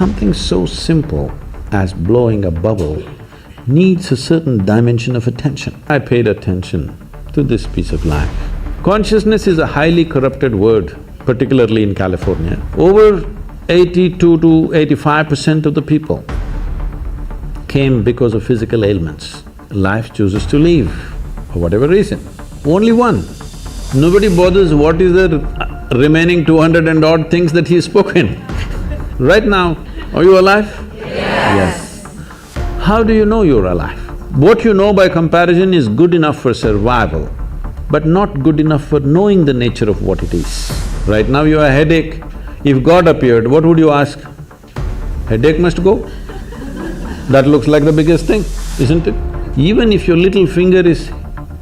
something so simple as blowing a bubble needs a certain dimension of attention. I paid attention to this piece of life. Consciousness is a highly corrupted word, particularly in California. Over 82 to 85% of the people came because of physical ailments. Life chooses to leave for whatever reason. Only one. Nobody bothers what is the remaining 200 and odd things that he's spoken. Right now, are you alive? Yes. How do you know you're alive? What you know by comparison is good enough for survival, but not good enough for knowing the nature of what it is. Right now you have a headache. If God appeared, what would you ask? Headache must go? That looks like the biggest thing, isn't it? Even if your little finger is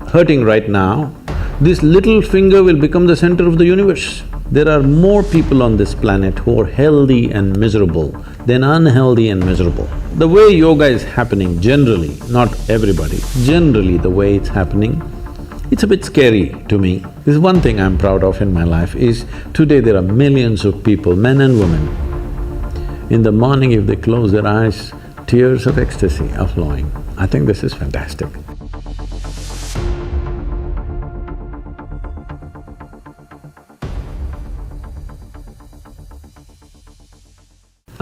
hurting right now, this little finger will become the center of the universe. There are more people on this planet who are healthy and miserable than unhealthy and miserable. The way yoga is happening generally, not everybody, generally the way it's happening, it's a bit scary to me. There's one thing I'm proud of in my life is today there are millions of people, men and women. In the morning if they close their eyes, tears of ecstasy are flowing. I think this is fantastic.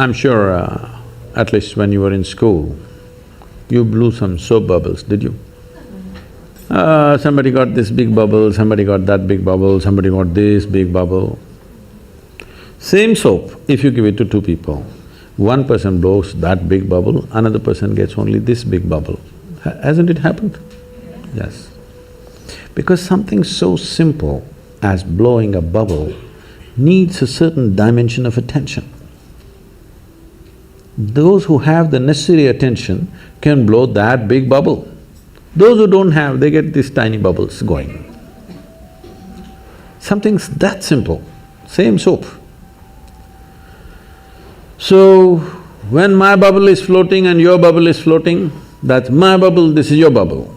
I'm sure at least when you were in school, you blew some soap bubbles, did you? Somebody got this big bubble, somebody got that big bubble, somebody got this big bubble. Same soap, if you give it to two people, one person blows that big bubble, another person gets only this big bubble. Hasn't it happened? Yes. Because something so simple as blowing a bubble needs a certain dimension of attention. Those who have the necessary attention can blow that big bubble. Those who don't have, they get these tiny bubbles going. Something's that simple, same soap. So, when my bubble is floating and your bubble is floating, that's my bubble, this is your bubble,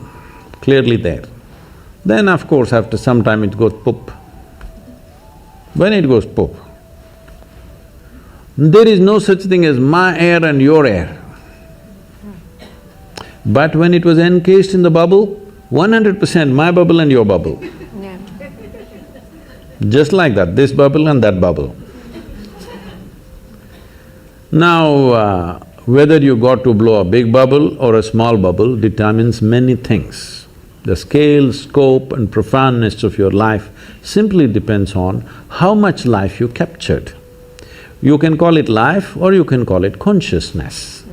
clearly there. Then of course after some time it goes poop. When it goes poop, there is no such thing as my air and your air. But when it was encased in the bubble, 100% my bubble and your bubble. Yeah. Just like that, this bubble and that bubble. Now, whether you got to blow a big bubble or a small bubble determines many things. The scale, scope and profoundness of your life simply depends on how much life you captured. You can call it life or you can call it consciousness.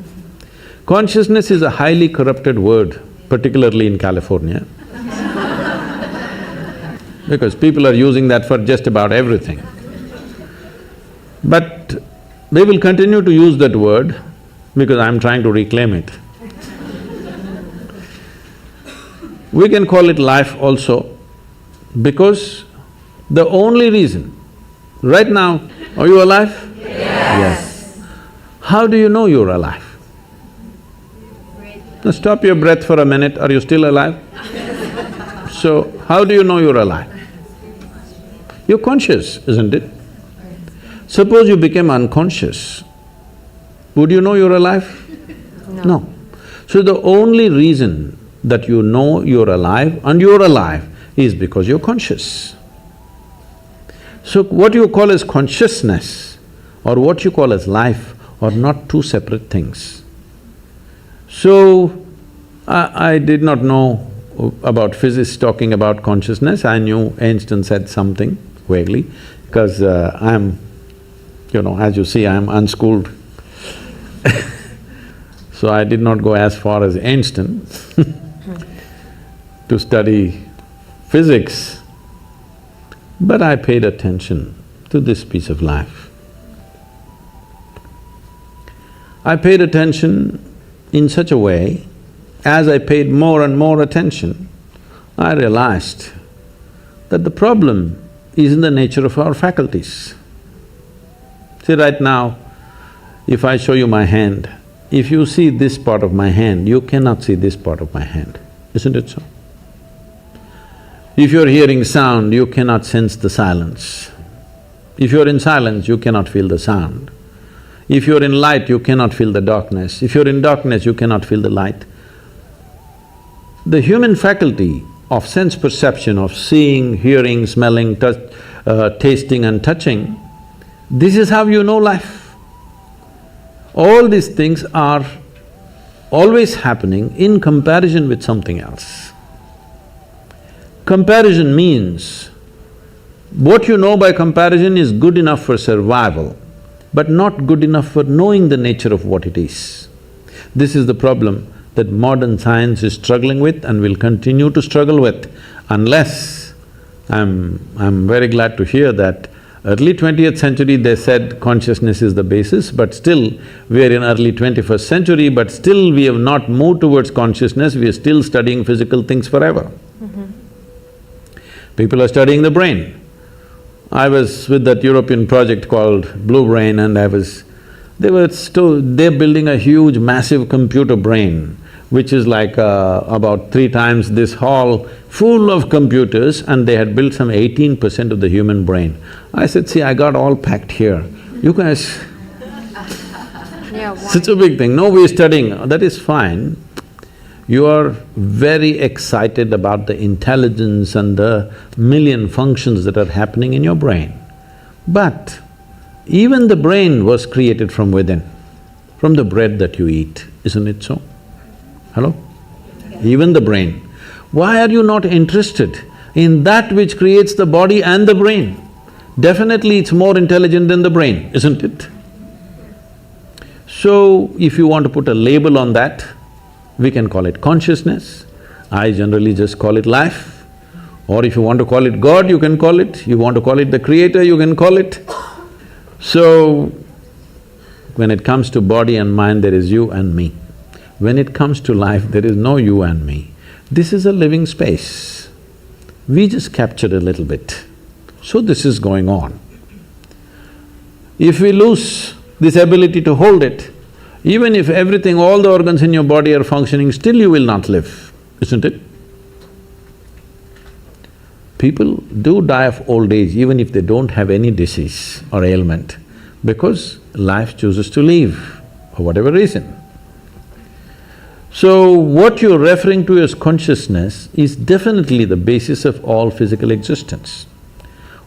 Consciousness is a highly corrupted word, particularly in California, because people are using that for just about everything. But they will continue to use that word because I'm trying to reclaim it. We can call it life also because the only reason… Right now, are you alive? Yes. How do you know you're alive? Now stop your breath for a minute, are you still alive? So, how do you know you're alive? You're conscious, isn't it? Suppose you became unconscious, would you know you're alive? No. So the only reason that you know you're alive and you're alive is because you're conscious. So what you call as consciousness or what you call as life are not two separate things. So, I did not know about physics talking about consciousness. I knew Einstein said something vaguely because I'm… as you see, I'm unschooled. So I did not go as far as Einstein to study physics, but I paid attention to this piece of life. I paid attention in such a way, as I paid more and more attention, I realized that the problem is in the nature of our faculties. See, right now, if I show you my hand, if you see this part of my hand, you cannot see this part of my hand, isn't it so? If you're hearing sound, you cannot sense the silence. If you're in silence, you cannot feel the sound. If you're in light, you cannot feel the darkness. If you're in darkness, you cannot feel the light. The human faculty of sense perception, of seeing, hearing, smelling, tasting and touching, this is how you know life. All these things are always happening in comparison with something else. Comparison means, what you know by comparison is good enough for survival, but not good enough for knowing the nature of what it is. This is the problem that modern science is struggling with and will continue to struggle with, unless… I'm very glad to hear that early 20th century they said consciousness is the basis, but still we are in early 21st century, but still we have not moved towards consciousness, we are still studying physical things forever. People are studying the brain. I was with that European project called Blue Brain and they're building a huge massive computer brain, which is like about 3 times this hall, full of computers, and they had built some 18% of the human brain. I said, see, I got all packed here, you guys… Yeah, such a big thing, no, we're studying, that is fine. You are very excited about the intelligence and the million functions that are happening in your brain. But even the brain was created from within, from the bread that you eat, isn't it so? Hello? Even the brain. Why are you not interested in that which creates the body and the brain? Definitely it's more intelligent than the brain, isn't it? So, if you want to put a label on that, we can call it consciousness. I generally just call it life. Or if you want to call it God, you can call it. You want to call it the creator, you can call it. So, when it comes to body and mind, there is you and me. When it comes to life, there is no you and me. This is a living space. We just captured a little bit. So this is going on. If we lose this ability to hold it, even if everything, all the organs in your body are functioning, still you will not live, isn't it? People do die of old age even if they don't have any disease or ailment, because life chooses to leave for whatever reason. So, what you're referring to as consciousness is definitely the basis of all physical existence.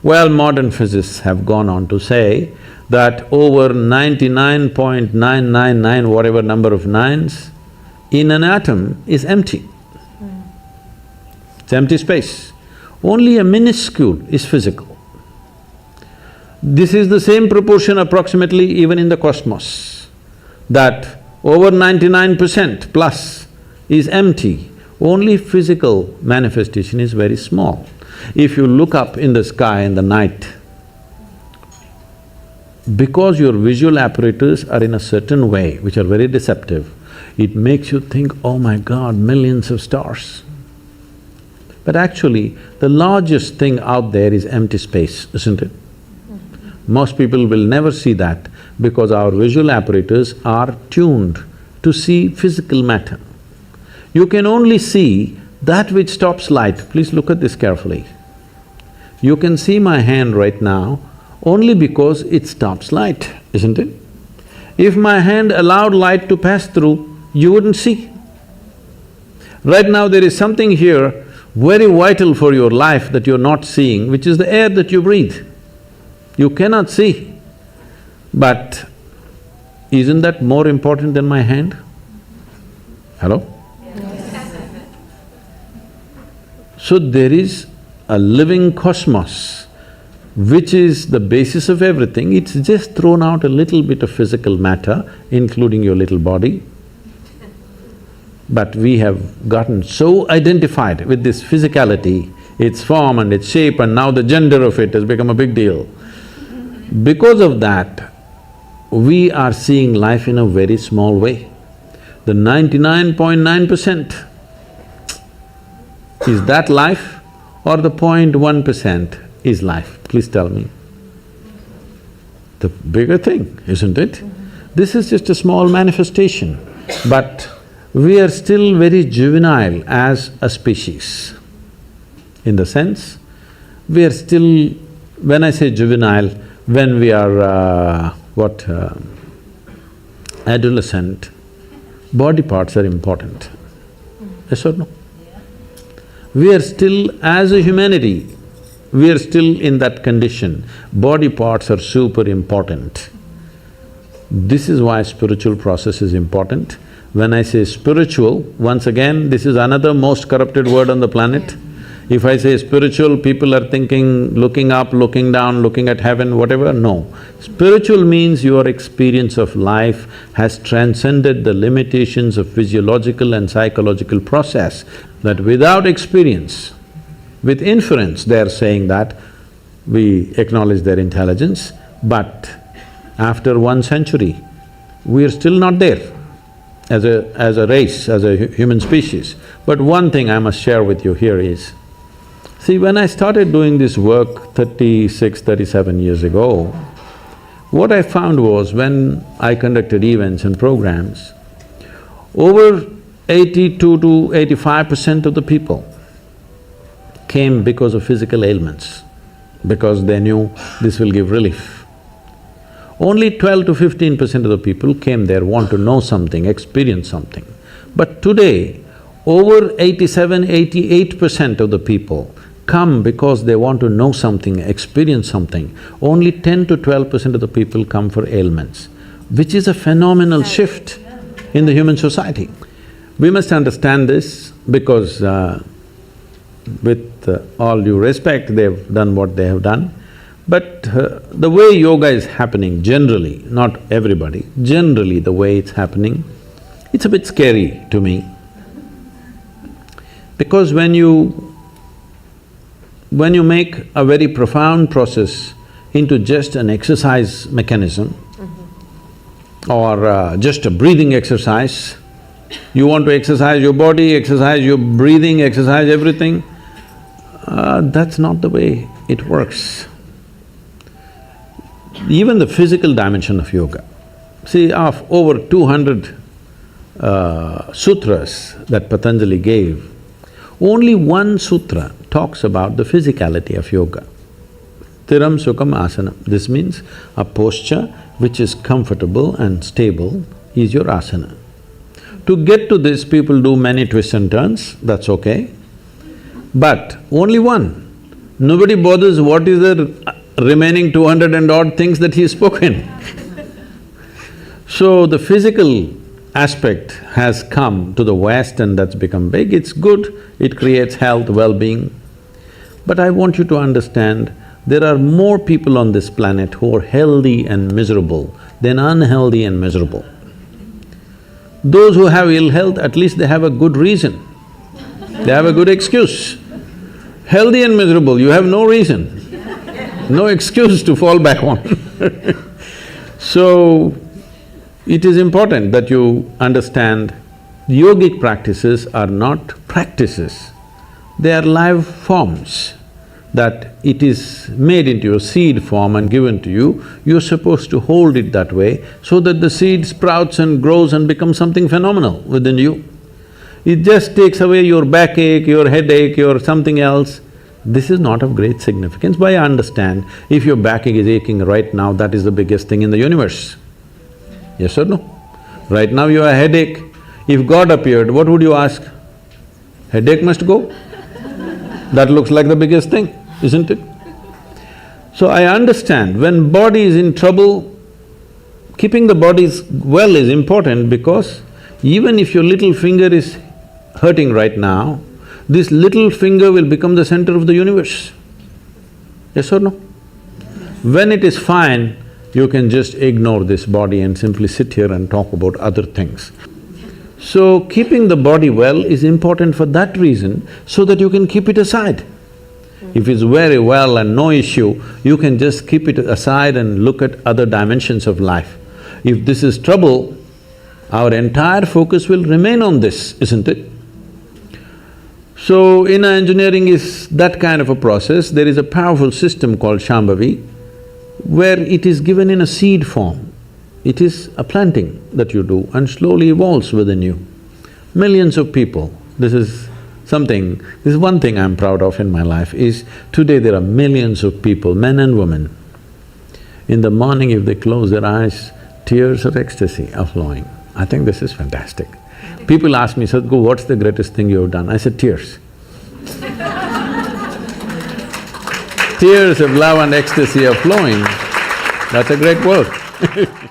Well, modern physicists have gone on to say that over 99.999 whatever number of nines in an atom is empty. It's empty space. Only a minuscule is physical. This is the same proportion approximately even in the cosmos, that over 99% plus is empty, only physical manifestation is very small. If you look up in the sky in the night, because your visual apparatus are in a certain way, which are very deceptive, it makes you think, oh my God, millions of stars. But actually, the largest thing out there is empty space, isn't it? Most people will never see that because our visual apparatus are tuned to see physical matter. You can only see that which stops light. Please look at this carefully. You can see my hand right now only because it stops light, isn't it? If my hand allowed light to pass through, you wouldn't see. Right now there is something here very vital for your life that you're not seeing, which is the air that you breathe. You cannot see, but isn't that more important than my hand? Hello? Yes. So there is a living cosmos which is the basis of everything. It's just thrown out a little bit of physical matter, including your little body. But we have gotten so identified with this physicality, its form and its shape, and now the gender of it has become a big deal. Because of that, we are seeing life in a very small way. The 99.9%, is that life or the 0.1% is life? Please tell me. The bigger thing, isn't it? This is just a small manifestation, but we are still very juvenile as a species. In the sense, we are still… when I say juvenile, when we are adolescent, body parts are important. Yes or no? We are still, as a humanity, we are still in that condition. Body parts are super important. This is why spiritual process is important. When I say spiritual, once again, this is another most corrupted word on the planet. If I say spiritual, people are thinking looking up, looking down, looking at heaven, whatever, no. Spiritual means your experience of life has transcended the limitations of physiological and psychological process, that without experience, with inference, they are saying that we acknowledge their intelligence, but after 1 century, we are still not there as a race, as a human species. But one thing I must share with you here is, see, when I started doing this work 36, 37 years ago, what I found was when I conducted events and programs, over 82 to 85% of the people came because of physical ailments, because they knew this will give relief. Only 12 to 15% of the people came there, want to know something, experience something. But today, over 87, 88% of the people come because they want to know something, experience something. Only 10 to 12% of the people come for ailments, which is a phenomenal shift in the human society. We must understand this because with all due respect, they've done what they have done. But the way yoga is happening generally, not everybody, generally the way it's happening, it's a bit scary to me. Because when you make a very profound process into just an exercise mechanism or just a breathing exercise, you want to exercise your body, exercise your breathing, exercise everything, that's not the way it works. Even the physical dimension of yoga. See, of over 200 sutras that Patanjali gave, only one sutra talks about the physicality of yoga. Thiram Sukham Asana. This means a posture which is comfortable and stable is your asana. To get to this, people do many twists and turns, that's okay. But only one. Nobody bothers what is the remaining 200 and odd things that he's spoken. So the physical aspect has come to the West and that's become big, it's good, it creates health, well-being. But I want you to understand, there are more people on this planet who are healthy and miserable than unhealthy and miserable. Those who have ill health, at least they have a good reason, they have a good excuse. Healthy and miserable, you have no reason, no excuse to fall back on. So, it is important that you understand yogic practices are not practices, they are live forms, that it is made into a seed form and given to you, you're supposed to hold it that way so that the seed sprouts and grows and becomes something phenomenal within you. It just takes away your backache, your headache, your something else. This is not of great significance, but I understand if your backache is aching right now, that is the biggest thing in the universe. Yes or no? Right now you have a headache, if God appeared, what would you ask? Headache must go? That looks like the biggest thing, isn't it? So I understand, when body is in trouble, keeping the body well is important because even if your little finger is hurting right now, this little finger will become the center of the universe. Yes or no? When it is fine, you can just ignore this body and simply sit here and talk about other things. So, keeping the body well is important for that reason, so that you can keep it aside. If it's very well and no issue, you can just keep it aside and look at other dimensions of life. If this is trouble, our entire focus will remain on this, isn't it? So, inner engineering is that kind of a process. There is a powerful system called Shambhavi, where it is given in a seed form. It is a planting that you do and slowly evolves within you. Millions of people, this is one thing I'm proud of in my life is, today there are millions of people, men and women. In the morning if they close their eyes, tears of ecstasy are flowing. I think this is fantastic. People ask me, Sadhguru, what's the greatest thing you have done? I said, tears. Tears of love and ecstasy are flowing, that's a great work.